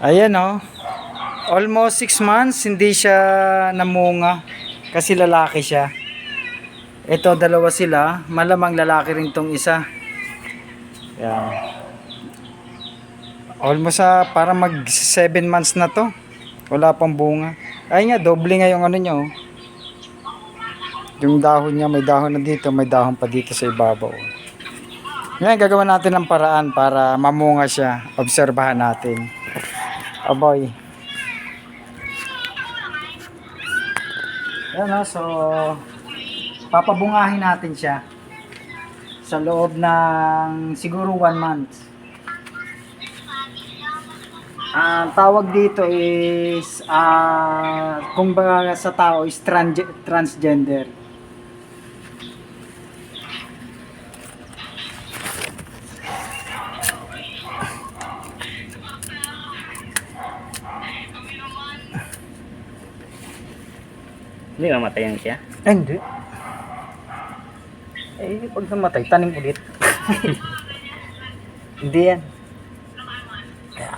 Ayan oh. Almost 6 months hindi siya namunga kasi lalaki siya. Ito dalawa sila, malamang lalaki rin tong isa. Yan. Almost para mag 7 months na to. Wala pang bunga. Ay nga, doble nga yung ano niya oh. Yung dahon niya, may dahon na dito, may dahon pa dito sa ibabaw. Ngayon, gagawin natin ng paraan para mamunga siya. Obserbahan natin. Aboy. Yan o, so papabungahin natin siya sa loob ng siguro 1 month. Ang tawag dito is kung baga sa tao is transgender. Hindi mamatayan siya. Ay, hindi. Eh, pag namatay, tanim ulit. Hindi yan. Kaya.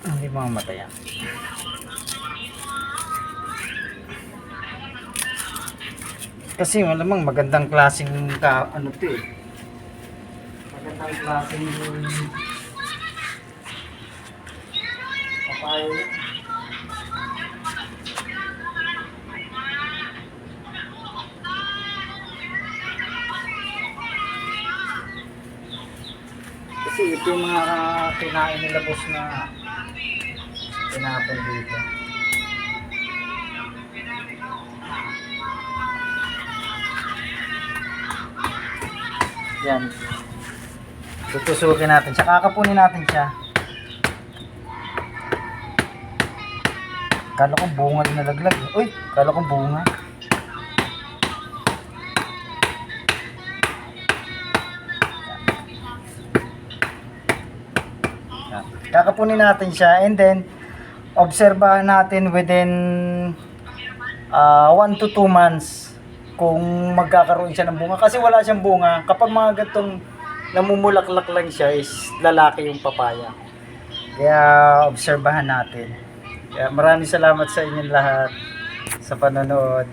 Hindi mamamatay yan. Kasi malamang magandang klaseng ano to eh. Magandang klaseng papayo. Kasi ito yung mga kinain nila boss na tinapon dito. Yan. Tutusukin natin siya. Kakapunin natin siya. Kala ko bunga yung nalaglag. Uy, kala ko bunga. Yan. Kakapunin natin siya and then obserbahan natin within 1 to 2 months kung magkakaroon siya ng bunga. Kasi wala siyang bunga. Kapag mga gatong namumulaklak lang siya is lalaki yung papaya. Kaya obserbahan natin. Kaya maraming salamat sa inyong lahat sa panonood.